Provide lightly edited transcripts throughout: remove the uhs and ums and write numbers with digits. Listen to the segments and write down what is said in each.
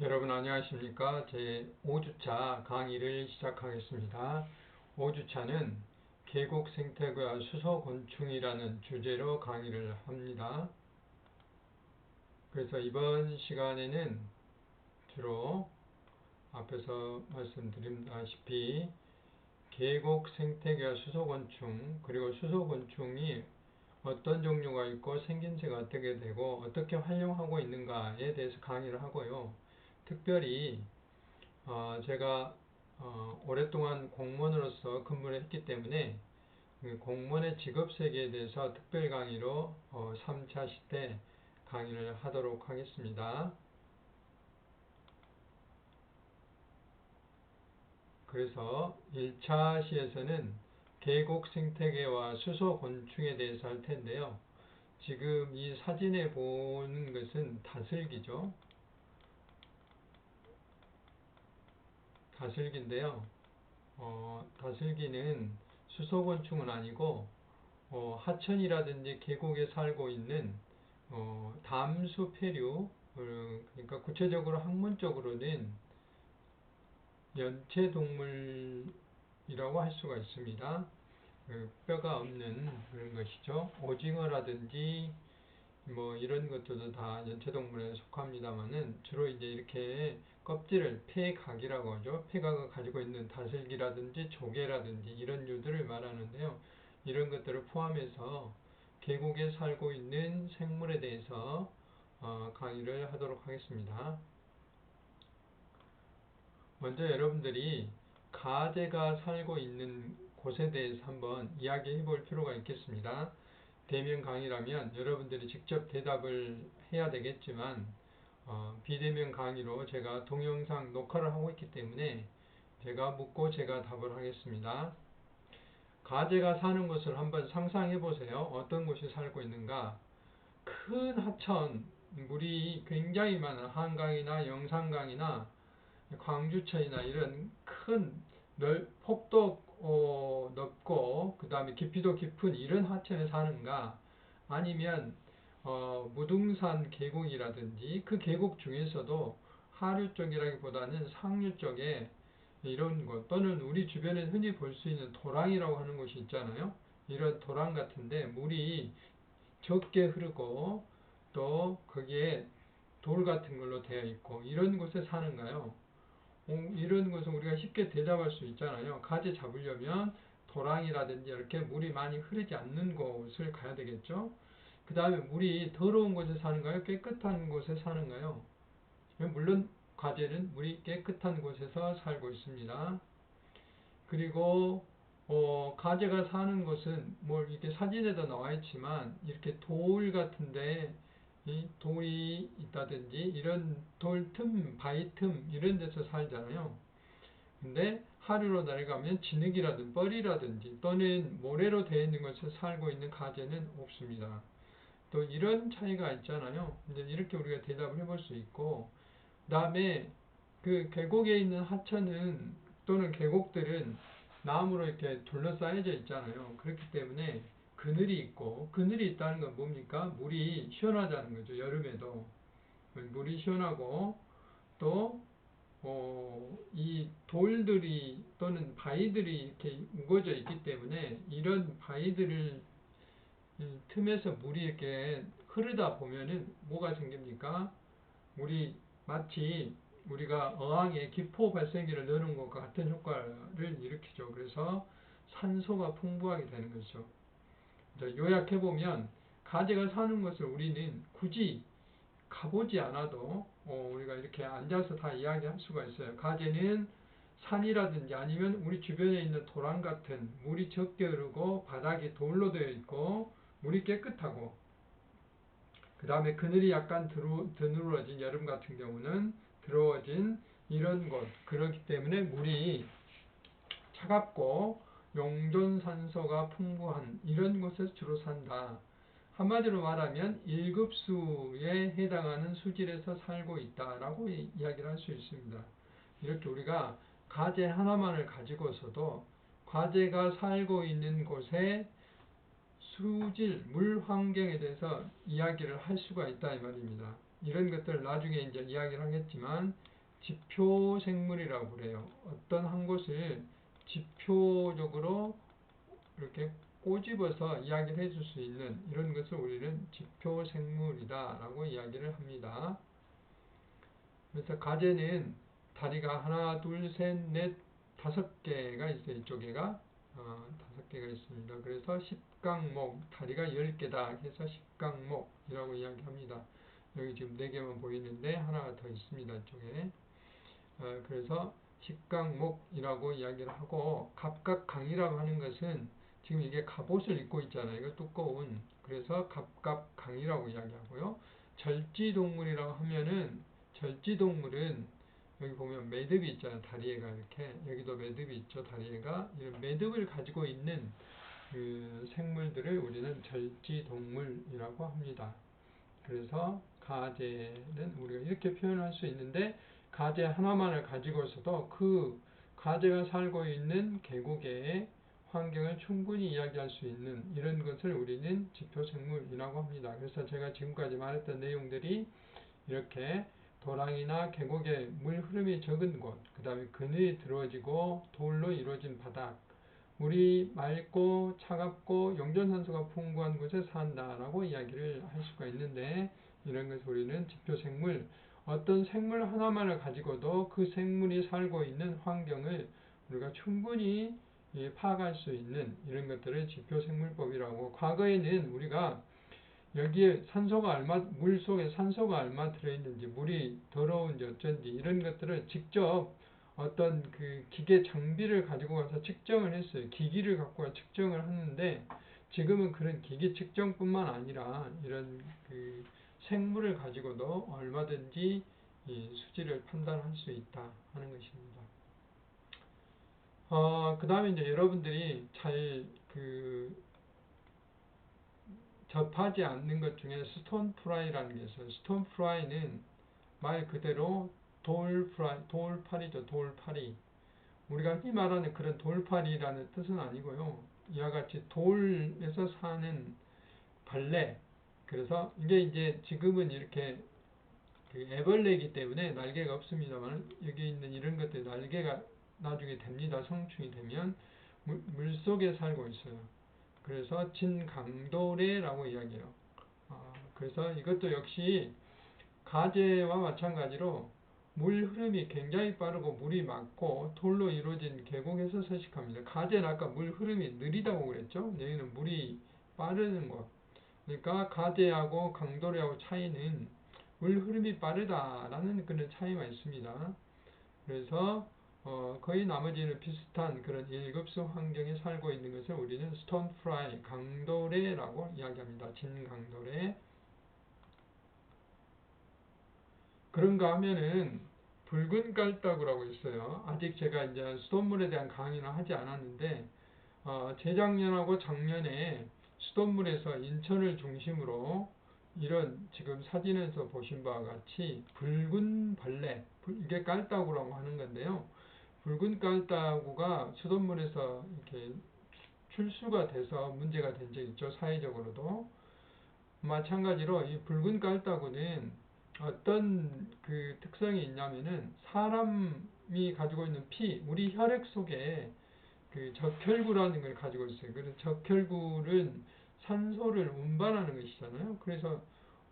여러분 안녕하십니까? 제 5주차 강의를 시작하겠습니다. 5주차는 계곡 생태계와 수소곤충이라는 주제로 강의를 합니다. 그래서 이번 시간에는 주로 앞에서 말씀드렸다시피 계곡 생태계와 수소곤충, 그리고 수소곤충이 어떤 종류가 있고 생김새가 어떻게 되고 어떻게 활용하고 있는가에 대해서 강의를 하고요. 특별히 제가 오랫동안 공무원으로서 근무를 했기 때문에 그 공무원의 직업세계에 대해서 특별 강의로 3차 시대 강의를 하도록 하겠습니다. 그래서 1차 시에서는 계곡 생태계와 수소곤충에 대해서 할 텐데요. 지금 이 사진에 보는 것은 다슬기죠. 다슬기인데요. 다슬기는 수소곤충은 아니고 하천이라든지 계곡에 살고 있는 담수 폐류, 그러니까 구체적으로 학문적으로는 연체동물이라고 할 수가 있습니다. 뼈가 없는 그런 것이죠. 오징어라든지 뭐 이런 것들도 다 연체동물에 속합니다만은 주로 이제 이렇게 껍질을 폐각이라고 하죠. 폐각을 가지고 있는 다슬기라든지 조개라든지 이런 류들을 말하는데요. 이런 것들을 포함해서 계곡에 살고 있는 생물에 대해서 강의를 하도록 하겠습니다. 먼저 여러분들이 가재가 살고 있는 곳에 대해서 한번 이야기해 볼 필요가 있겠습니다. 대면 강의라면 여러분들이 직접 대답을 해야 되겠지만 비대면 강의로 제가 동영상 녹화를 하고 있기 때문에 제가 묻고 제가 답을 하겠습니다. 가재가 사는 곳을 한번 상상해 보세요. 어떤 곳이 살고 있는가? 큰 하천, 물이 굉장히 많은 한강이나 영산강이나 광주천이나 이런 큰 폭도 넓고 그 다음에 깊이도 깊은 이런 하천에 사는가, 아니면 무등산 계곡이라든지 그 계곡 중에서도 하류 쪽이라기보다는 상류 쪽에 이런 곳, 또는 우리 주변에 흔히 볼 수 있는 도랑이라고 하는 곳이 있잖아요. 이런 도랑 같은데 물이 적게 흐르고 또 거기에 돌 같은 걸로 되어 있고 이런 곳에 사는가요? 이런 것은 우리가 쉽게 대답할 수 있잖아요. 가재 잡으려면 도랑이라든지 이렇게 물이 많이 흐르지 않는 곳을 가야 되겠죠. 그 다음에 물이 더러운 곳에 사는가요? 깨끗한 곳에 사는가요? 물론 가재는 물이 깨끗한 곳에서 살고 있습니다. 그리고 가재가 사는 곳은 뭐 이렇게 사진에도 나와 있지만 이렇게 돌 같은데 이 돌이 있다든지 이런 돌 틈, 바위 틈 이런 데서 살잖아요. 근데 하류로 내려가면 진흙이라든지 뻘이라든지 또는 모래로 되어 있는 곳에 살고 있는 가재는 없습니다. 또 이런 차이가 있잖아요. 이제 이렇게 우리가 대답을 해볼 수 있고, 그 다음에 그 계곡에 있는 하천은 또는 계곡들은 나무로 이렇게 둘러싸여져 있잖아요. 그렇기 때문에 그늘이 있고, 그늘이 있다는 건 뭡니까? 물이 시원하다는 거죠. 여름에도 물이 시원하고, 또 이 돌들이 또는 바위들이 이렇게 우거져 있기 때문에 이런 바위들을 틈에서 물이 이렇게 흐르다 보면은 뭐가 생깁니까? 물이 마치 우리가 어항에 기포 발생기를 넣는 것과 같은 효과를 일으키죠. 그래서 산소가 풍부하게 되는 거죠. 요약해보면 가재가 사는 것을 우리는 굳이 가보지 않아도 우리가 이렇게 앉아서 다 이야기할 수가 있어요. 가재는 산이라든지 아니면 우리 주변에 있는 도랑 같은 물이 적게 흐르고 바닥이 돌로 되어 있고 물이 깨끗하고, 그 다음에 그늘이 약간 드누러진 여름 같은 경우는 더러워진 이런 곳, 그렇기 때문에 물이 차갑고 용존산소가 풍부한 이런 곳에서 주로 산다. 한마디로 말하면 1급수에 해당하는 수질에서 살고 있다라고 이야기를 할 수 있습니다. 이렇게 우리가 가재 하나만을 가지고서도 가재가 살고 있는 곳의 수질, 물 환경에 대해서 이야기를 할 수가 있다 이 말입니다. 이런 것들을 나중에 이제 이야기를 하겠지만 지표 생물이라고 그래요. 어떤 한 곳을 지표적으로 이렇게 꼬집어서 이야기를 해줄 수 있는 이런 것을 우리는 지표 생물이다 라고 이야기를 합니다. 그래서 가재는 다리가 하나, 둘, 셋, 넷, 5개가 있어요. 이쪽에가 5개가 있습니다. 그래서 십강목, 다리가 10개다 해서 십강목이라고 이야기합니다. 여기 지금 4개만 보이는데 하나가 더 있습니다. 이쪽에. 그래서 십강목이라고 이야기를 하고, 갑각강이라고 하는 것은 지금 이게 갑옷을 입고 있잖아요. 이거 두꺼운. 그래서 갑각강이라고 이야기하고요. 절지동물이라고 하면은, 절지동물은 여기 보면 매듭이 있잖아요. 다리에가 이렇게. 여기도 매듭이 있죠. 다리에가. 이런 매듭을 가지고 있는 그 생물들을 우리는 절지동물이라고 합니다. 그래서 가재는 우리가 이렇게 표현할 수 있는데, 가재 하나만을 가지고서도 그 가재가 살고 있는 계곡의 환경을 충분히 이야기할 수 있는 이런 것을 우리는 지표생물이라고 합니다. 그래서 제가 지금까지 말했던 내용들이 이렇게 도랑이나 계곡의 물 흐름이 적은 곳, 그 다음에 그늘이 들어지고 돌로 이루어진 바닥, 물이 맑고 차갑고 용존산소가 풍부한 곳에 산다라고 이야기를 할 수가 있는데, 이런 것을 우리는 지표생물, 어떤 생물 하나만을 가지고도 그 생물이 살고 있는 환경을 우리가 충분히 파악할 수 있는 이런 것들을 지표생물법이라고, 과거에는 우리가 여기에 물 속에 산소가 얼마 들어있는지, 물이 더러운지 어쩐지 이런 것들을 직접 어떤 그 기계 장비를 가지고 가서 측정을 했어요. 기기를 갖고 가서 측정을 하는데, 지금은 그런 기기 측정뿐만 아니라 이런 그 생물을 가지고도 얼마든지 이 수질을 판단할 수 있다 하는 것입니다. 그 다음에 이제 여러분들이 잘 접하지 않는 것 중에 스톤 프라이라는 게 있어요. 스톤 프라이는 말 그대로 돌파리죠. 돌파리. 우리가 흔히 말하는 그런 돌파리라는 뜻은 아니고요. 이와 같이 돌에서 사는 벌레. 그래서 이게 이제 지금은 이렇게 그 애벌레이기 때문에 날개가 없습니다만, 여기 있는 이런 것들 날개가 나중에 됩니다. 성충이 되면 물 속에 살고 있어요. 그래서 진강도래라고 이야기해요. 그래서 이것도 역시 가재와 마찬가지로 물 흐름이 굉장히 빠르고 물이 맑고 돌로 이루어진 계곡에서 서식합니다. 가재는 아까 물 흐름이 느리다고 그랬죠. 여기는 물이 빠르는 것. 그러니까 가재하고 강도래하고 차이는 물 흐름이 빠르다라는 그런 차이만 있습니다. 그래서 거의 나머지는 비슷한 그런 1급수 환경에 살고 있는 것을 우리는 스톤 프라이, 강도래라고 이야기합니다. 진강도래. 그런가 하면은 붉은 깔따구라고 있어요. 아직 제가 이제 수돗물에 대한 강의는 하지 않았는데, 재작년하고 작년에 수돗물에서 인천을 중심으로 이런 지금 사진에서 보신 바와 같이 붉은 벌레, 이게 깔따구라고 하는 건데요. 붉은 깔따구가 수돗물에서 이렇게 출수가 돼서 문제가 된 적이 있죠. 사회적으로도. 마찬가지로 이 붉은 깔따구는 어떤 그 특성이 있냐면은, 사람이 가지고 있는 피, 우리 혈액 속에 그 적혈구라는 걸 가지고 있어요. 그래서 적혈구는 산소를 운반하는 것이잖아요. 그래서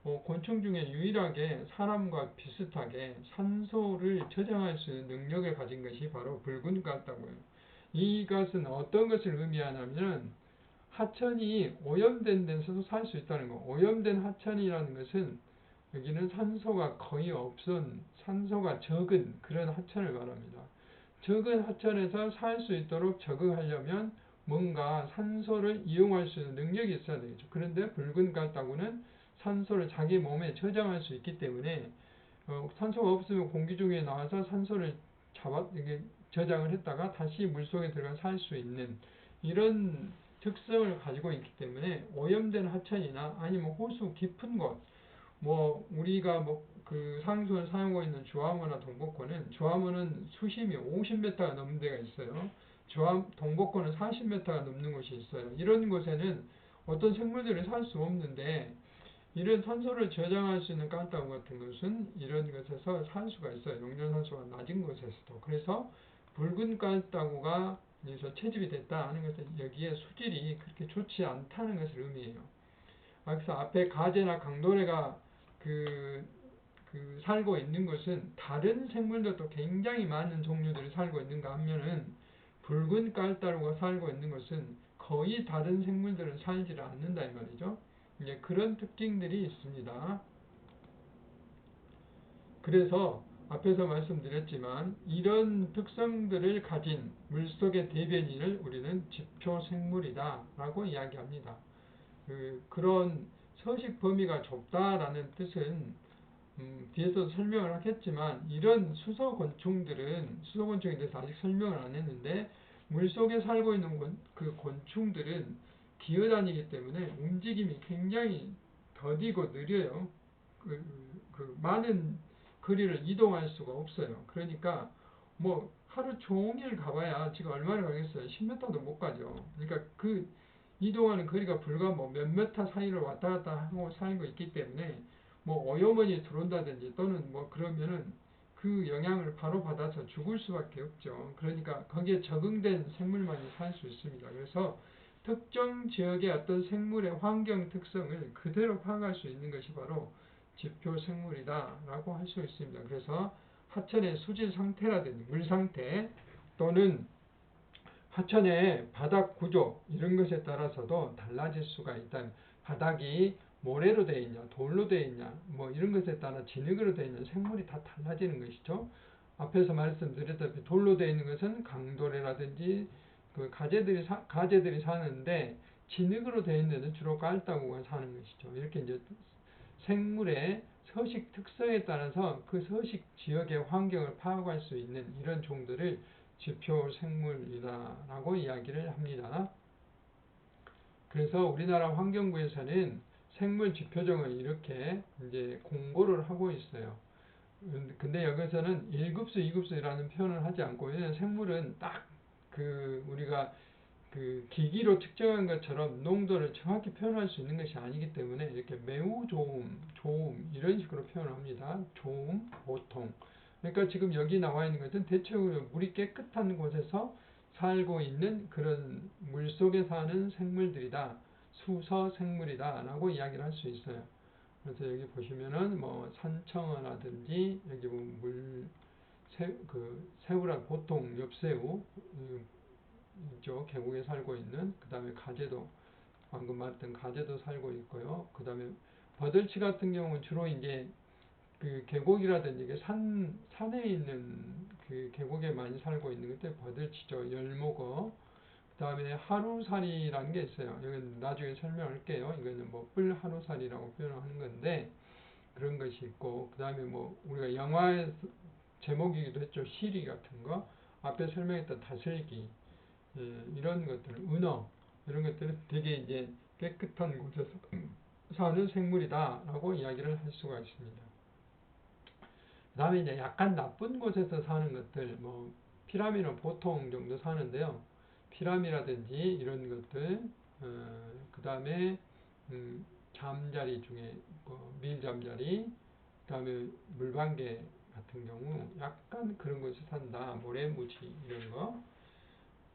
곤충 중에 유일하게 사람과 비슷하게 산소를 저장할 수 있는 능력을 가진 것이 바로 붉은 깔따구예요. 이것은 어떤 것을 의미하냐면, 하천이 오염된 데서도 살 수 있다는 거. 오염된 하천이라는 것은 여기는 산소가 거의 없은, 산소가 적은 그런 하천을 말합니다. 적은 하천에서 살 수 있도록 적응하려면 뭔가 산소를 이용할 수 있는 능력이 있어야 되겠죠. 그런데 붉은 깔따구는 산소를 자기 몸에 저장할 수 있기 때문에 산소가 없으면 공기 중에 나와서 산소를 이게 저장을 했다가 다시 물속에 들어가 살 수 있는 이런 특성을 가지고 있기 때문에, 오염된 하천이나 아니면 호수 깊은 곳, 우리가 그 상수를 사용하고 있는 조화모나 동복호는, 조화모는 수심이 50m가 넘는 데가 있어요. 동복호는 40m가 넘는 곳이 있어요. 이런 곳에는 어떤 생물들이 살 수 없는데, 이런 산소를 저장할 수 있는 깔따구 같은 것은 이런 것에서 살 수가 있어요. 용존산소가 낮은 곳에서도. 그래서 붉은 깔따구가 여기서 채집이 됐다 하는 것은 여기에 수질이 그렇게 좋지 않다는 것을 의미해요. 그래서 앞에 가재나 강도래가 살고 있는 곳은 다른 생물들도 굉장히 많은 종류들이 살고 있는가 하면은 붉은 깔따구가 살고 있는 곳은 거의 다른 생물들은 살지를 않는다 이 말이죠. 이제 그런 특징들이 있습니다. 그래서 앞에서 말씀드렸지만 이런 특성들을 가진 물속의 대변인을 우리는 집초생물이다 라고 이야기합니다. 그런 서식 범위가 좁다라는 뜻은 뒤에서 설명을 하겠지만 이런 수소곤충에 대해서 아직 설명을 안 했는데 물속에 살고 있는 그 곤충들은 기어다니기 때문에 움직임이 굉장히 더디고 느려요. 많은 거리를 이동할 수가 없어요. 그러니까 뭐 하루 종일 가봐야 지금 얼마나 가겠어요? 10m도 못 가죠. 그러니까 그 이동하는 거리가 불과 뭐 몇 미터 사이를 왔다 갔다 하고 살고 있기 때문에 뭐 오염원이 들어온다든지 또는 뭐 그러면은 그 영향을 바로 받아서 죽을 수밖에 없죠. 그러니까 거기에 적응된 생물만이 살 수 있습니다. 그래서 특정 지역의 어떤 생물의 환경 특성을 그대로 파악할 수 있는 것이 바로 지표생물이다라고 할 수 있습니다. 그래서 하천의 수질 상태라든지 물 상태 또는 하천의 바닥 구조 이런 것에 따라서도 달라질 수가 있다. 바닥이 모래로 되어 있냐, 돌로 되어 있냐, 뭐 이런 것에 따라 진흙으로 되어 있는 생물이 다 달라지는 것이죠. 앞에서 말씀드렸다시피 돌로 되어 있는 것은 강도래라든지 그 가재들이 사는데 진흙으로 되어 있는 데는 주로 깔따구가 사는 것이죠. 이렇게 이제 생물의 서식 특성에 따라서 그 서식 지역의 환경을 파악할 수 있는 이런 종들을 지표생물이다라고 이야기를 합니다. 그래서 우리나라 환경부에서는 생물 지표종을 이렇게 이제 공고를 하고 있어요. 근데 여기서는 1급수, 2급수라는 표현을 하지 않고 생물은 딱 우리가 기기로 측정한 것처럼 농도를 정확히 표현할 수 있는 것이 아니기 때문에 이렇게 매우 좋음 이런 식으로 표현을 합니다. 좋음, 보통. 그러니까 지금 여기 나와 있는 것은 대체적으로 물이 깨끗한 곳에서 살고 있는 그런 물속에 사는 생물들이다. 수서 생물이다 라고 이야기를 할 수 있어요. 그래서 여기 보시면은 뭐 산청어라든지 여기 보면 새우란 보통 엽새우 있죠. 계곡에 살고 있는 그 다음에 가재도 방금 말했던 가재도 살고 있고요. 그 다음에 버들치 같은 경우는 주로 이제 그 계곡이라든지 산에 있는 그 계곡에 많이 살고 있는 것들 버들치죠. 열목어. 그 다음에 하루살이라는 게 있어요. 이건 나중에 설명할게요. 이거는 뭐 뿔하루살이라고 표현하는 건데 그런 것이 있고 그 다음에 뭐 우리가 영화의 제목이기도 했죠. 시리 같은 거. 앞에 설명했던 다슬기 이런 것들, 은어 이런 것들은 되게 이제 깨끗한 곳에서 사는 생물이다라고 이야기를 할 수가 있습니다. 그 다음에 이제 약간 나쁜 곳에서 사는 것들, 뭐 피라미는 보통 정도 사는데요. 피라미라든지 이런 것들, 그 다음에 잠자리 중에 밀잠자리, 그 다음에 물방개 같은 경우 약간 그런 곳에 산다. 모래무지 이런 거.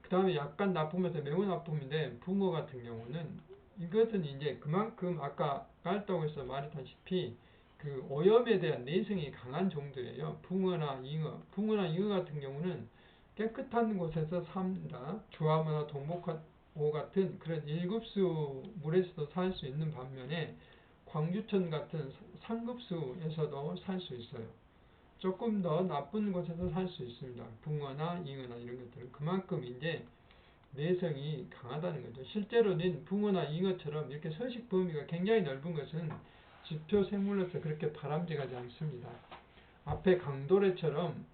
그 다음에 약간 나쁘면서 매우 나쁨인데 붕어 같은 경우는 이것은 이제 그만큼 아까 깔떡에서 말했다시피 그 오염에 대한 내성이 강한 종들이에요. 붕어나 잉어 같은 경우는 깨끗한 곳에서 삽니다. 주화모나 동목호 같은 그런 1급수 물에서도 살 수 있는 반면에 광주천 같은 상급수에서도 살 수 있어요. 조금 더 나쁜 곳에서 살 수 있습니다. 붕어나 잉어나 이런 것들은 그만큼 이제 내성이 강하다는 거죠. 실제로는 붕어나 잉어처럼 이렇게 서식 범위가 굉장히 넓은 것은 지표 생물로서 그렇게 바람직하지 않습니다. 앞에 강도래처럼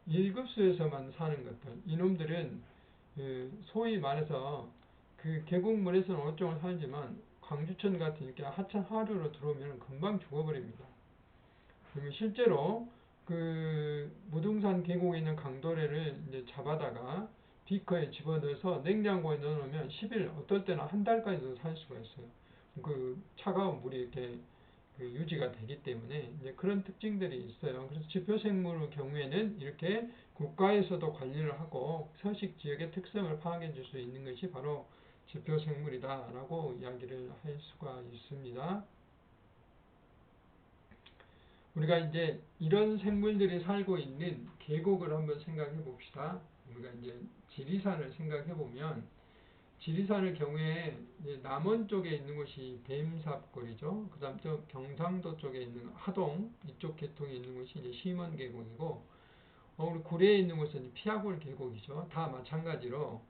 1급수에서만 사는 것들, 이놈들은 소위 말해서 그 계곡물에서는 어느 정도 살지만 광주천 같은 이렇게 하천 하류로 들어오면 금방 죽어버립니다. 그리고 실제로 그 무등산 계곡에 있는 강도래를 이제 잡아다가 비커에 집어넣어서 냉장고에 넣어놓으면 10일, 어떨 때는 한 달까지도 살 수가 있어요. 그 차가운 물이 이렇게 유지가 되기 때문에 이제 그런 특징들이 있어요. 그래서 지표생물의 경우에는 이렇게 국가에서도 관리를 하고 서식 지역의 특성을 파악해 줄 수 있는 것이 바로 지표생물이다라고 이야기를 할 수가 있습니다. 우리가 이제 이런 생물들이 살고 있는 계곡을 한번 생각해 봅시다. 우리가 이제 지리산을 생각해 보면 지리산의 경우에 이제 남원 쪽에 있는 곳이 뱀삽골이죠. 그 다음 저 경상도 쪽에 있는 하동 이쪽 계통에 있는 곳이 이제 심원 계곡이고, 우리 구례에 있는 곳은 피아골 계곡이죠. 다 마찬가지로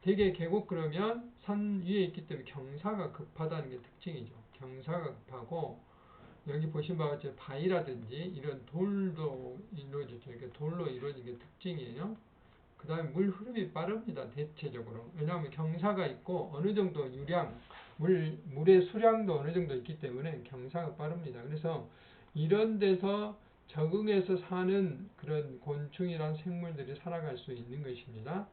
대개 계곡 그러면 산 위에 있기 때문에 경사가 급하다는 게 특징이죠. 경사가 급하고 여기 보신 바와 같이 바위라든지 이런 돌로 이루어지죠. 이렇게 돌로 이루어진 게 특징이에요. 그 다음에 물 흐름이 빠릅니다. 대체적으로. 왜냐하면 경사가 있고 어느 정도 유량, 물의 수량도 어느 정도 있기 때문에 경사가 빠릅니다. 그래서 이런 데서 적응해서 사는 그런 곤충이란 생물들이 살아갈 수 있는 것입니다.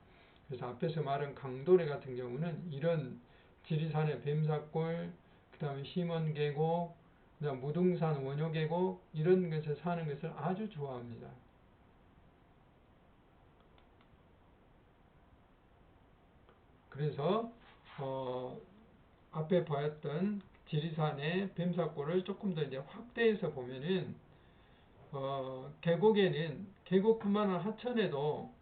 그래서 앞에서 말한 강도래 같은 경우는 이런 지리산의 뱀사골, 그 다음에 심원계곡, 그 다음 무등산 원효계곡 이런 것에 사는 것을 아주 좋아합니다. 그래서 앞에 보였던 지리산의 뱀사골을 조금 더 이제 확대해서 보면은 계곡에는 계곡뿐만 아니라 하천에도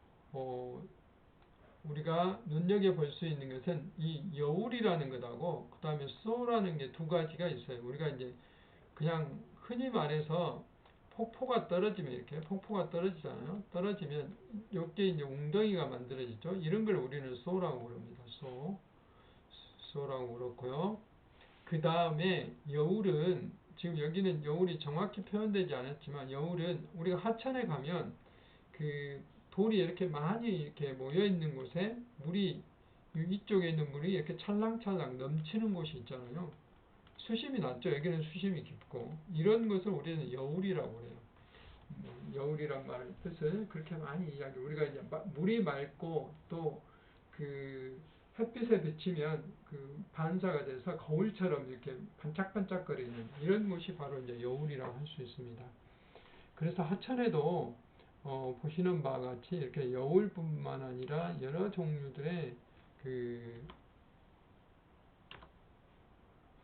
우리가 눈여겨볼 수 있는 것은 이 여울이라는 것하고 그 다음에 쏘라는 게 두 가지가 있어요. 우리가 이제 그냥 흔히 말해서 폭포가 떨어지면 이렇게 폭포가 떨어지잖아요. 떨어지면 여기에 이제 웅덩이가 만들어지죠. 이런 걸 우리는 쏘라고 부릅니다. 쏘라고 그렇고요. 그 다음에 여울은 지금 여기는 여울이 정확히 표현되지 않았지만 여울은 우리가 하천에 가면 그 돌이 이렇게 많이 이렇게 모여 있는 곳에 물이 이쪽에 있는 물이 이렇게 찰랑찰랑 넘치는 곳이 있잖아요. 수심이 낮죠. 여기는 수심이 깊고 이런 것을 우리는 여울이라고 해요. 여울이란 말의 뜻을 그렇게 많이 이야기. 우리가 이제 물이 맑고 또 그 햇빛에 비치면 그 반사가 돼서 거울처럼 이렇게 반짝반짝거리는 이런 곳이 바로 이제 여울이라고 할 수 있습니다. 그래서 하천에도 보시는 바와 같이 이렇게 여울뿐만 아니라 여러 종류들의 그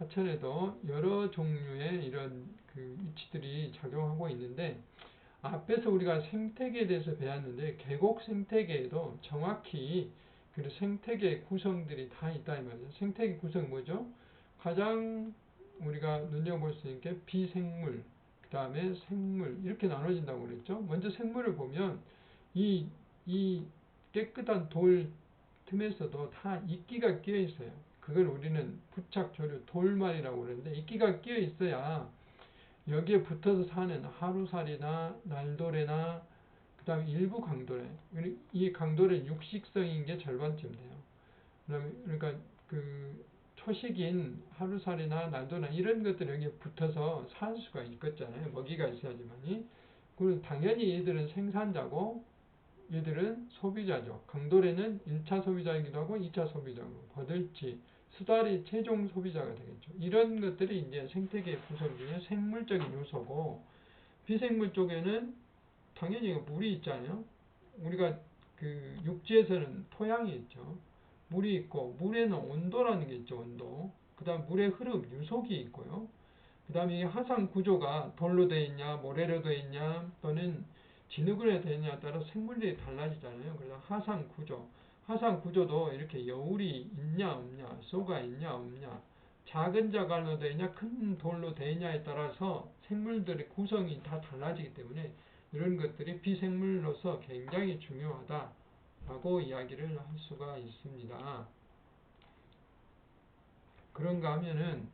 하천에도 여러 종류의 이런 그 위치들이 작용하고 있는데 앞에서 우리가 생태계에 대해서 배웠는데 계곡 생태계에도 정확히 그 생태계 구성들이 다 있다 이 말이에요. 생태계 구성 뭐죠? 가장 우리가 눈여볼 수 있는 게 비생물, 그 다음에 생물 이렇게 나눠진다고 그랬죠. 먼저 생물을 보면 이 깨끗한 돌 틈에서도 다 이끼가 끼어 있어요. 그걸 우리는 부착조류 돌말이라고 그러는데 이끼가 끼어 있어야 여기에 붙어서 사는 하루살이나 날도래나 그 다음에 일부 강도래. 이 강도래 육식성인 게 절반쯤 돼요. 그러니까 그 초식인 하루살이나 날도나 이런 것들이 여기에 붙어서 살 수가 있겠잖아요. 먹이가 있어야지만이. 그리고 당연히 얘들은 생산자고 얘들은 소비자죠. 강도래는 1차 소비자이기도 하고 2차 소비자고 거들치, 수달이 최종 소비자가 되겠죠. 이런 것들이 이제 생태계 구성 중에 생물적인 요소고 비생물 쪽에는 당연히 물이 있잖아요. 우리가 그 육지에서는 토양이 있죠. 물이 있고 물에는 온도라는 게 있죠. 온도. 그 다음 물의 흐름, 유속이 있고요. 그 다음에 이 하상 구조가 돌로 되어 있냐, 모래로 되어 있냐, 또는 진흙으로 되어 있냐에 따라 생물들이 달라지잖아요. 그래서 하상 구조. 하상 구조도 이렇게 여울이 있냐, 없냐, 쏘가 있냐, 없냐, 작은 자갈로 되어 있냐, 큰 돌로 되어 있냐에 따라서 생물들의 구성이 다 달라지기 때문에 이런 것들이 비생물로서 굉장히 중요하다라고 이야기를 할 수가 있습니다. 그런가 하면은,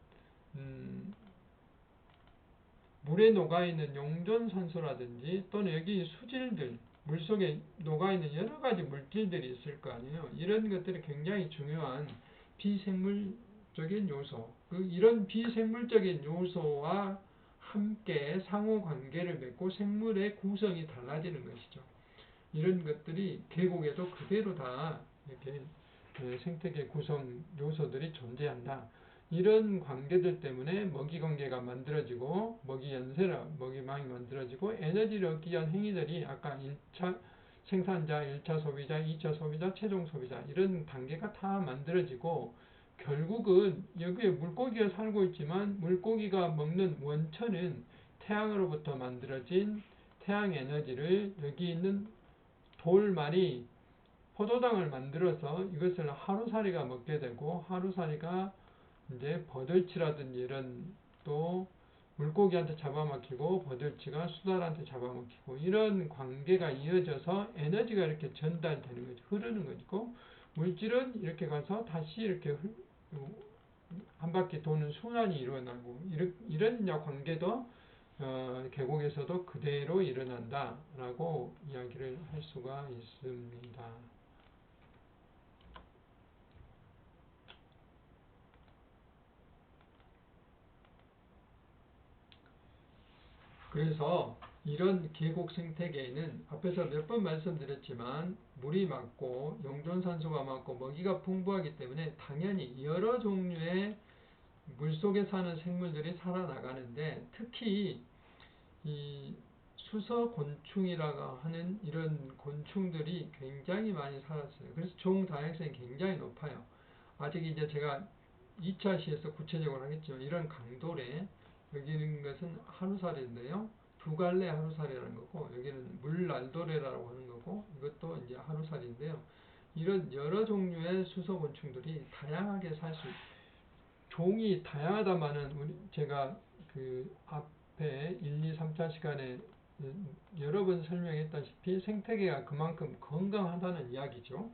물에 녹아있는 용존산소라든지 또는 여기 수질들, 물속에 녹아있는 여러 가지 물질들이 있을 거 아니에요. 이런 것들이 굉장히 중요한 비생물적인 요소. 이런 비생물적인 요소와 함께 상호관계를 맺고 생물의 구성이 달라지는 것이죠. 이런 것들이 계곡에도 그대로 다 이렇게 생태계 구성 요소들이 존재한다. 이런 관계들 때문에 먹이 관계가 만들어지고 먹이 연쇄라 먹이망이 만들어지고 에너지를 얻기 위한 행위들이 아까 1차 생산자, 1차 소비자, 2차 소비자, 최종 소비자 이런 단계가 다 만들어지고 결국은 여기에 물고기가 살고 있지만 물고기가 먹는 원천은 태양으로부터 만들어진 태양 에너지를 여기 있는 돌말이 포도당을 만들어서 이것을 하루살이가 먹게 되고 하루살이가 이제 버들치라든지 이런 또 물고기한테 잡아먹히고 버들치가 수달한테 잡아먹히고 이런 관계가 이어져서 에너지가 이렇게 전달되는 거죠. 흐르는 거고 물질은 이렇게 가서 다시 이렇게 한 바퀴 도는 순환이 일어나고 이런 관계도 계곡에서도 그대로 일어난다라고 이야기를 할 수가 있습니다. 그래서 이런 계곡 생태계에는 앞에서 몇 번 말씀드렸지만 물이 맑고 용존산소가 많고 먹이가 풍부하기 때문에 당연히 여러 종류의 물속에 사는 생물들이 살아나가는데 특히 이 수서곤충이라고 하는 이런 곤충들이 굉장히 많이 살았어요. 그래서 종 다양성이 굉장히 높아요. 아직 이제 제가 2차 시에서 구체적으로 하겠지만 이런 강돌에 여기 있는 것은 하루살인데요. 두 갈래 하루살이라는 거고 여기는 물난도레라고 하는 거고 이것도 이제 하루살인데요. 이런 여러 종류의 수소곤충들이 다양하게 살 수 종이 다양하다마는 제가 그 앞에 1, 2, 3차 시간에 여러 번 설명했다시피 생태계가 그만큼 건강하다는 이야기죠.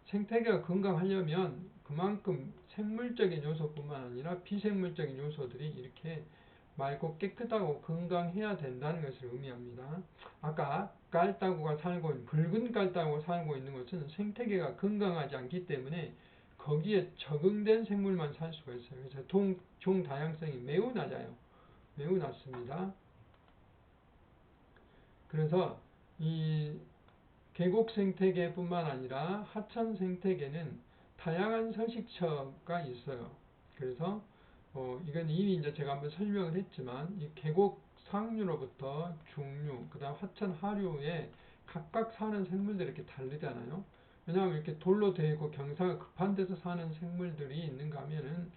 생태계가 건강하려면 그만큼 생물적인 요소뿐만 아니라 비생물적인 요소들이 이렇게 맑고 깨끗하고 건강해야 된다는 것을 의미합니다. 아까 깔따구가 살고 있는 붉은 깔따구가 살고 있는 것은 생태계가 건강하지 않기 때문에 거기에 적응된 생물만 살 수가 있어요. 그래서 종 다양성이 매우 낮아요. 매우 낮습니다. 그래서 이 계곡 생태계뿐만 아니라 하천 생태계는 다양한 서식처가 있어요. 그래서 이건 이미 이제 제가 한번 설명을 했지만 이 계곡 상류로부터 중류, 그다음 하천 하류에 각각 사는 생물들이 이렇게 다르잖아요. 왜냐하면 이렇게 돌로 되어 있고 경사가 급한 데서 사는 생물들이 있는가 하면은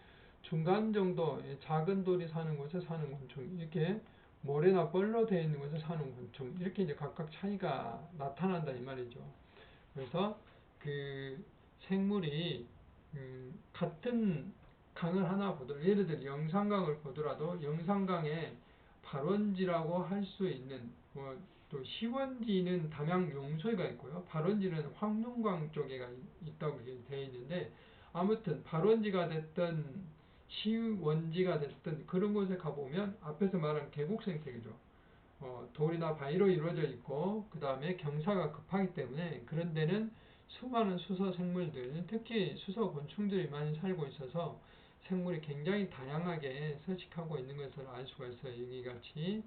중간 정도 작은 돌이 사는 곳에 사는 곤충 이렇게 모래나 뻘로 되어 있는 곳에 사는 곤충 이렇게 이제 각각 차이가 나타난다 이 말이죠. 그래서 그 생물이 같은 강을 하나 보더라도 예를 들어 영산강을 보더라도 영산강에 발원지라고 할 수 있는 또 시원지는 담양 용소가 있고요. 발원지는 황룡강 쪽에가 있다고 되어 있는데 아무튼 발원지가 됐든 시원지가 됐든 그런 곳에 가보면 앞에서 말한 계곡 생태계죠. 돌이나 바위로 이루어져 있고 그 다음에 경사가 급하기 때문에 그런 데는 수많은 수서 생물들, 특히 수서 곤충들이 많이 살고 있어서 생물이 굉장히 다양하게 서식하고 있는 것을 알 수가 있어요. 여기같이.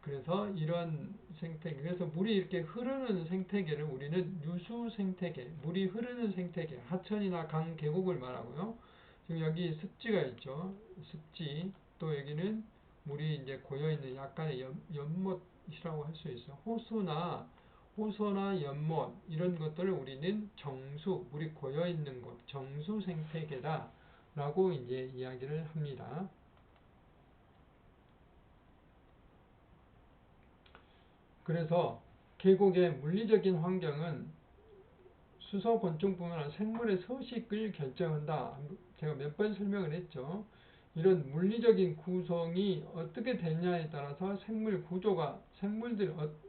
그래서 이런 생태계, 그래서 물이 이렇게 흐르는 생태계를 우리는 유수 생태계, 물이 흐르는 생태계, 하천이나 강, 계곡을 말하고요. 지금 여기 습지가 있죠. 습지. 또 여기는 물이 이제 고여있는 약간의 연못이라고 할 수 있어요. 호수나 연못, 이런 것들을 우리는 정수, 물이 고여있는 곳, 정수 생태계다. 라고 이제 이야기를 합니다. 그래서 계곡의 물리적인 환경은 수소곤충뿐만 아니라 생물의 서식을 결정한다. 제가 몇 번 설명을 했죠. 이런 물리적인 구성이 어떻게 되냐에 따라서 생물 구조가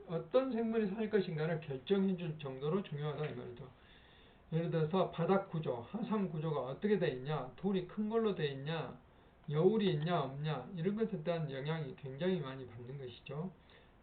어떤 생물이 살 것인가를 결정해 줄 정도로 중요하다 이 말이죠. 예를 들어서 바닥 구조, 하상 구조가 어떻게 되어 있냐, 돌이 큰 걸로 되어 있냐, 여울이 있냐 없냐 이런 것에 대한 영향이 굉장히 많이 받는 것이죠.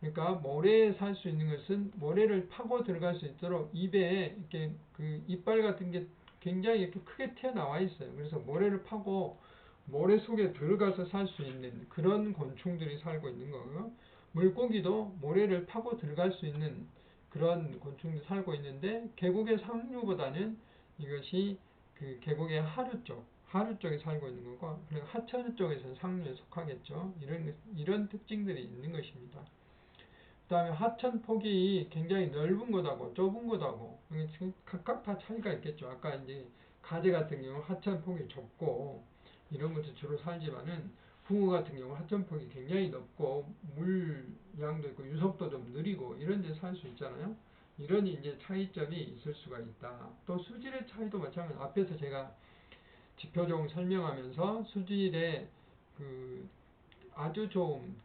그러니까 모래에 살 수 있는 것은 모래를 파고 들어갈 수 있도록 입에 이렇게 그 이빨 같은 게 굉장히 이렇게 크게 튀어나와 있어요. 그래서 모래를 파고 모래 속에 들어가서 살 수 있는 그런 곤충들이 살고 있는 거고요. 물고기도 모래를 파고 들어갈 수 있는 그런 곤충들이 살고 있는데 계곡의 상류보다는 이것이 그 계곡의 하류 쪽, 하류 쪽에 살고 있는 거고, 그리고 하천 쪽에서는 상류에 속하겠죠. 이런 특징들이 있는 것입니다. 그 다음에 하천 폭이 굉장히 넓은 곳하고 좁은 곳하고 각각 다 차이가 있겠죠. 아까 이제 가재 같은 경우 하천 폭이 좁고 이런 곳에 주로 살지만은 붕어 같은 경우 하천 폭이 굉장히 넓고 물량도 있고 유속도 좀 느리고 이런 데 살 수 있잖아요. 이런 이제 차이점이 있을 수가 있다. 또 수질의 차이도 마찬가지. 앞에서 제가 지표종 설명하면서 수질의 그 아주 좋음,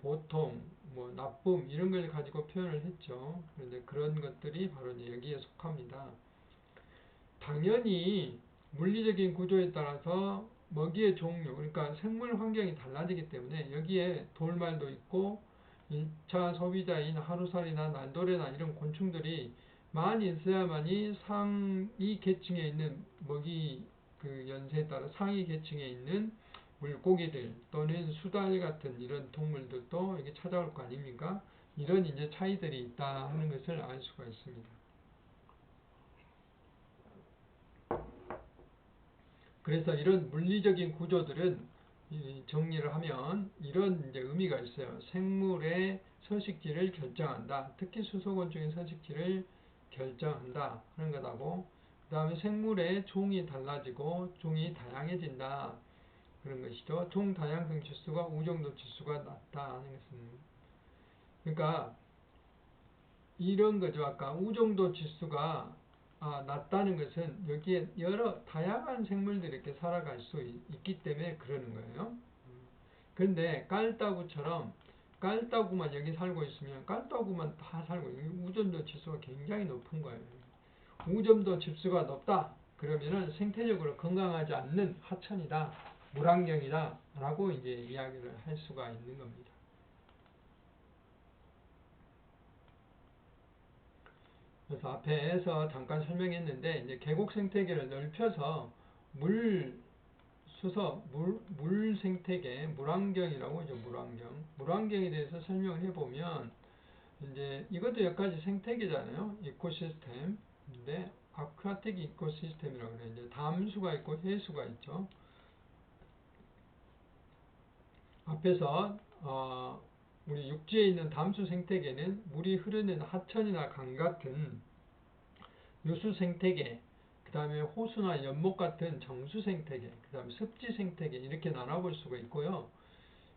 보통, 뭐 나쁨 이런 걸 가지고 표현을 했죠. 그런데 그런 것들이 바로 이제 여기에 속합니다. 당연히 물리적인 구조에 따라서 먹이의 종류, 그러니까 생물 환경이 달라지기 때문에 여기에 돌말도 있고 1차 소비자인 하루살이나 난도래나 이런 곤충들이 많이 있어야만이 상위 계층에 있는 먹이 그 연세에 따라 상위 계층에 있는 물고기들 또는 수달 같은 이런 동물들도 여기 찾아올 거 아닙니까? 이런 이제 차이들이 있다 하는 것을 알 수가 있습니다. 그래서 이런 물리적인 구조들은 정리를 하면 이런 이제 의미가 있어요. 생물의 서식지를 결정한다. 특히 수소곤충의 서식지를 결정한다 하는 것하고, 그 다음에 생물의 종이 달라지고 종이 다양해진다 그런 것이죠. 종 다양성 지수가 우정도 지수가 낮다 하는 것은, 그러니까 이런 거죠. 아까 우정도 지수가 낮다는 것은 여기에 여러 다양한 생물들이 이렇게 살아갈 수 있기 때문에 그러는 거예요. 그런데 깔따구처럼 깔따구만 여기 살고 있으면 깔따구만 다 살고 있는 우정도 지수가 굉장히 높은 거예요. 우정도 지수가 높다. 그러면은 생태적으로 건강하지 않는 하천이다, 물환경이다 라고 이제 이야기를 할 수가 있는 겁니다. 그래서 앞에서 잠깐 설명했는데 이제 계곡 생태계를 넓혀서 물 생태계, 물환경이라고 하죠. 물환경에 대해서 설명을 해보면 이제 이것도 몇 가지 생태계잖아요. 이코시스템. 근데 아쿠아틱 이코시스템이라고 그래요. 이제 담수가 있고 해수가 있죠. 앞에서 우리 육지에 있는 담수 생태계는 물이 흐르는 하천이나 강 같은 유수 생태계, 그 다음에 호수나 연못 같은 정수 생태계, 그 다음에 습지 생태계 이렇게 나눠볼 수가 있고요.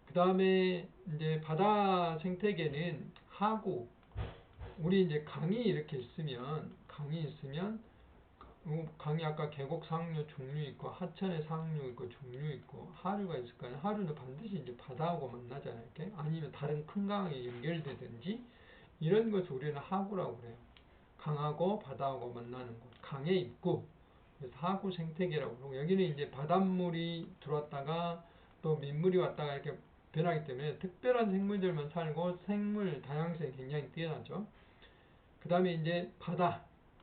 그 다음에 이제 바다 생태계는 하구, 우리 이제 강이 이렇게 있으면 강이 아까 계곡 상류, 중류 있고 하천의 상류 있고 중류 있고 하류가 있을 거아요. 하류는 반드시 이제 바다하고 만나잖아요. 이렇게 아니면 다른 큰 강에 연결되든지 이런 것을 우리는 하구라고 그래요. 강하고 바다하고 만나는 곳, 강의 입구. 그래서 하구 생태계라고 그러고 여기는 이제 바닷물이 들어왔다가 또 민물이 왔다가 이렇게 변하기 때문에 특별한 생물들만 살고 생물 다양성이 굉장히 뛰어나죠. 그 다음에 이제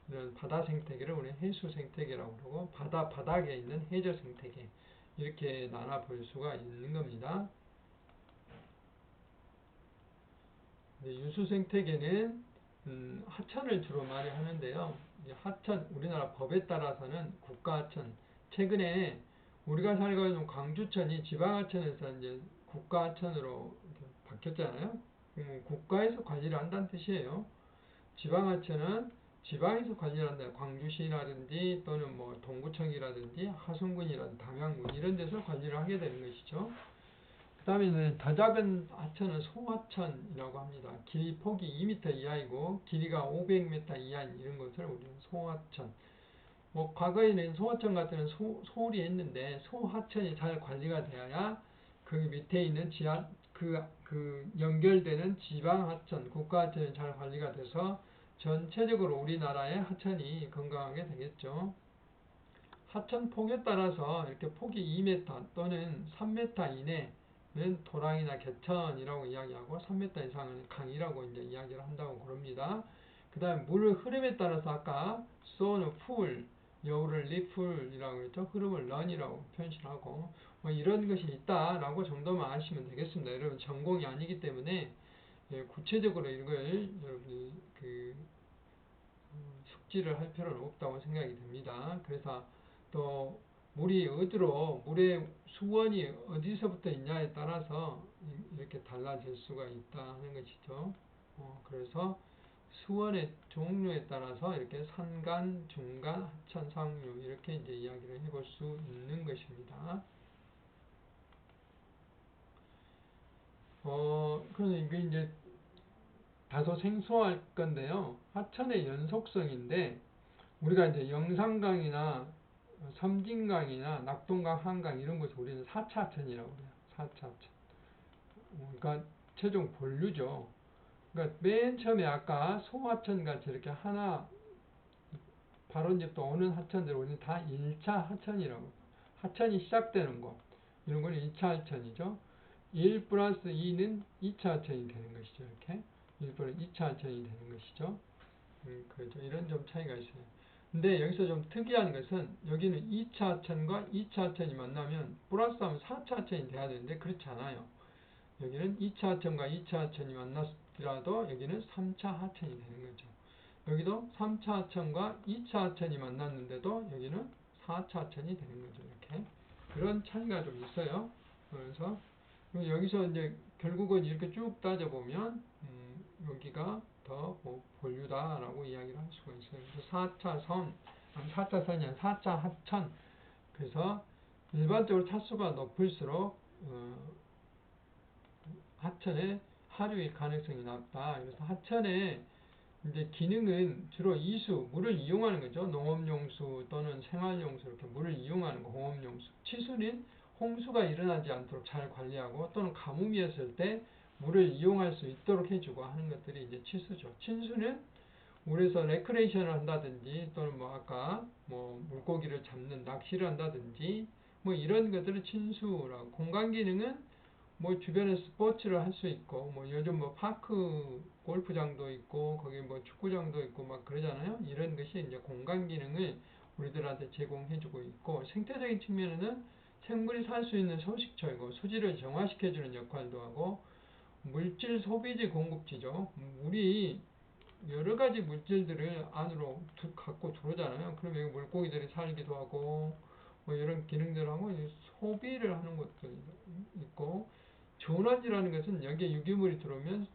이런 바다 생태계를 우리 해수 생태계라고 그러고 바닥에 있는 해저 생태계 이렇게 나눠 볼 수가 있는 겁니다. 유수 생태계는 하천을 주로 많이 하는데요. 하천, 우리나라 법에 따라서는 국가하천. 최근에 우리가 살고 있는 광주천이 지방하천에서 이제 국가하천으로 바뀌었잖아요. 국가에서 관리를 한다는 뜻이에요. 지방하천은 지방에서 관리를 한다. 광주시라든지 또는 뭐 동구청이라든지 하성군이라든지 담양군 이런 데서 관리를 하게 되는 것이죠. 그 다음에 더 작은 하천은 소하천이라고 합니다. 길이 폭이 2m 이하이고 길이가 500m 이하인 이런 것을 우리는 소하천. 뭐 과거에는 소하천 같은 소울이 했는데 소하천이 잘 관리가 되어야 그 밑에 있는 그 연결되는 지방하천, 국가하천이 잘 관리가 돼서 전체적으로 우리나라의 하천이 건강하게 되겠죠. 하천 폭에 따라서 이렇게 폭이 2m 또는 3m 이내는 도랑이나 개천이라고 이야기하고 3m 이상은 강이라고 이제 이야기를 한다고 그럽니다. 그 다음에 물 흐름에 따라서 아까 쏘는 풀, 여우를 리풀이라고 했죠. 흐름을 런이라고 표현하고 뭐 이런 것이 있다라고 정도만 아시면 되겠습니다. 여러분 전공이 아니기 때문에 구체적으로 이걸 여러분이 숙지를 할 필요는 없다고 생각이 듭니다. 그래서 또 물이 어디로, 물의 수원이 어디서부터 있냐에 따라서 이렇게 달라질 수가 있다 하는 것이죠. 그래서 수원의 종류에 따라서 이렇게 산간, 중간, 하천, 상류 이렇게 이제 이야기를 해볼 수 있는 것입니다. 그래서 이게 이제 다소 생소할 건데요. 하천의 연속성인데 우리가 이제 영산강이나 섬진강이나 낙동강, 한강 이런 것을 우리는 4차 하천이라고 해요. 4차 하천. 그러니까 최종 본류죠. 그러니까 맨 처음에 아까 소하천 같이 이렇게 하나 바로 이제 또 오는 하천들 우리는 다 1차 하천이라고. 하천이 시작되는 곳. 이런 걸 1차 하천이죠. 1 플러스 2는 2차 하천이 되는 것이죠. 이렇게. 1 플러스 2차 하천이 되는 것이죠. 그렇죠. 이런 좀 차이가 있어요. 근데 여기서 좀 특이한 것은 여기는 2차 하천과 2차 하천이 만나면 플러스하면 4차 하천이 돼야 되는데 그렇지 않아요. 여기는 2차 하천과 2차 하천이 만났더라도 여기는 3차 하천이 되는 거죠. 여기도 3차 하천과 2차 하천이 만났는데도 여기는 4차 하천이 되는 거죠. 이렇게. 그런 차이가 좀 있어요. 그래서 여기서 이제 결국은 이렇게 쭉 따져보면 여기가 더 본류다라고 이야기를 할 수가 있어요. 그래서 4차 선, 아니 4차 선이 아니라 4차 하천. 그래서 일반적으로 차수가 높을수록 하천의 하류일 가능성이 낮다. 그래서 하천의 이제 기능은 주로 이수, 물을 이용하는 거죠. 농업용수 또는 생활용수 이렇게 물을 이용하는 거, 공업용수. 치수는 홍수가 일어나지 않도록 잘 관리하고 또는 가뭄이었을 때 물을 이용할 수 있도록 해주고 하는 것들이 이제 치수죠. 친수는 물에서 레크레이션을 한다든지 또는 뭐 아까 뭐 물고기를 잡는 낚시를 한다든지 뭐 이런 것들을 친수라고. 공간 기능은 뭐 주변에 스포츠를 할 수 있고 뭐 요즘 뭐 파크 골프장도 있고 거기 뭐 축구장도 있고 막 그러잖아요. 이런 것이 이제 공간 기능을 우리들한테 제공해주고 있고 생태적인 측면에는 생물이 살 수 있는 서식처이고 수질을 정화시켜주는 역할도 하고 물질 소비지 공급지죠. 물이 여러 가지 물질들을 안으로 갖고 들어오잖아요. 그럼 여기 물고기들이 살기도 하고 뭐 이런 기능들을 하고 소비를 하는 것도 있고 전환이라는 것은 여기에 유기물이 들어오면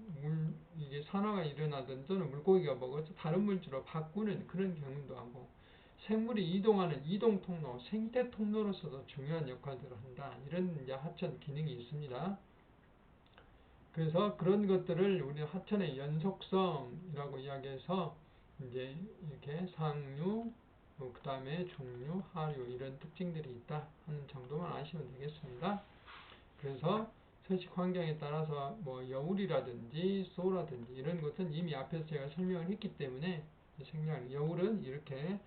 이게 산화가 일어나든 또는 물고기가 먹어서 다른 물질로 바꾸는 그런 경우도 하고 생물이 이동하는 이동 통로, 생태 통로로서도 중요한 역할들을 한다. 이런 이제 하천 기능이 있습니다. 그래서 그런 것들을 우리 하천의 연속성이라고 이야기해서 이제 이렇게 상류, 그 다음에 중류, 하류 이런 특징들이 있다 하는 정도만 아시면 되겠습니다. 그래서 서식 환경에 따라서 뭐 여울이라든지 소라든지 이런 것은 이미 앞에서 제가 설명을 했기 때문에 여울은 이렇게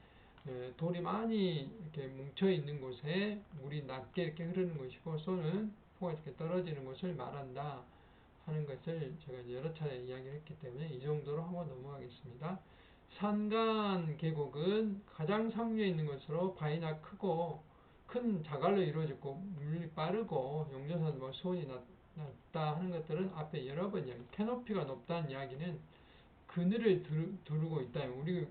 돌이 많이 이렇게 뭉쳐 있는 곳에 물이 낮게 이렇게 흐르는 것이고 소는 포가 이렇게 떨어지는 것을 말한다 하는 것을 제가 여러 차례 이야기를 했기 때문에 이 정도로 한번 넘어가겠습니다. 산간 계곡은 가장 상류에 있는 것으로 바위나 크고 큰 자갈로 이루어졌고 물이 빠르고 용조선 뭐 수온이 낮다 하는 것들은 앞에 여러 번 이야기. 캐노피가 높다는 이야기는 그늘을 두르고 있다. 우리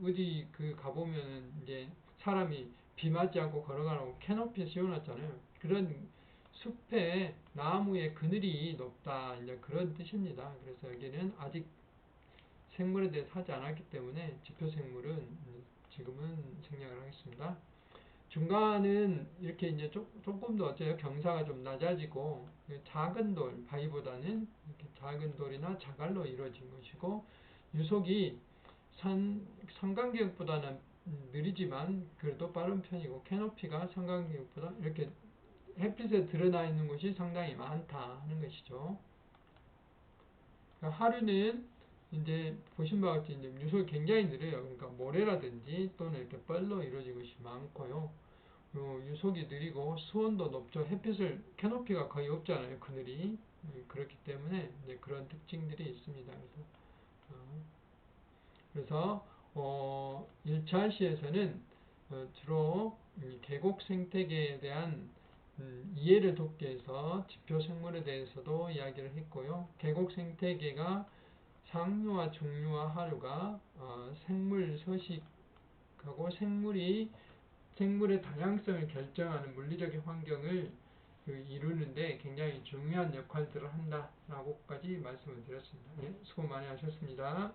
어디 그 가보면은 이제 사람이 비 맞지 않고 걸어가라고 캐노피 씌워놨잖아요. 그런 숲에 나무의 그늘이 높다. 이제 그런 뜻입니다. 그래서 여기는 아직 생물에 대해서 하지 않았기 때문에 지표 생물은 지금은 생략을 하겠습니다. 중간은 이렇게 이제 조금 더 어째요? 경사가 좀 낮아지고 작은 돌, 바위보다는 이렇게 작은 돌이나 자갈로 이루어진 것이고 유속이 산간계곡보다는 느리지만 그래도 빠른 편이고 캐노피가 산간계곡보다 이렇게 햇빛에 드러나 있는 곳이 상당히 많다 하는 것이죠. 그러니까 하루는 이제 보신 바와 같이 이제 유속이 굉장히 느려요. 그러니까 모래라든지 또는 이렇게 뻘로 이루어진 것이 많고요. 유속이 느리고 수온도 높죠. 햇빛을 캐노피가 거의 없잖아요. 그늘이 그렇기 때문에 이제 그런 특징들이 있습니다. 그래서 1차 시에서는 주로 계곡 생태계에 대한 이해를 돕기 위해서 지표 생물에 대해서도 이야기를 했고요. 계곡 생태계가 상류와 중류와 하류가 생물 서식하고 생물이 생물의 다양성을 결정하는 물리적인 환경을 이루는데 굉장히 중요한 역할들을 한다라고까지 말씀을 드렸습니다. 예, 수고 많이 하셨습니다.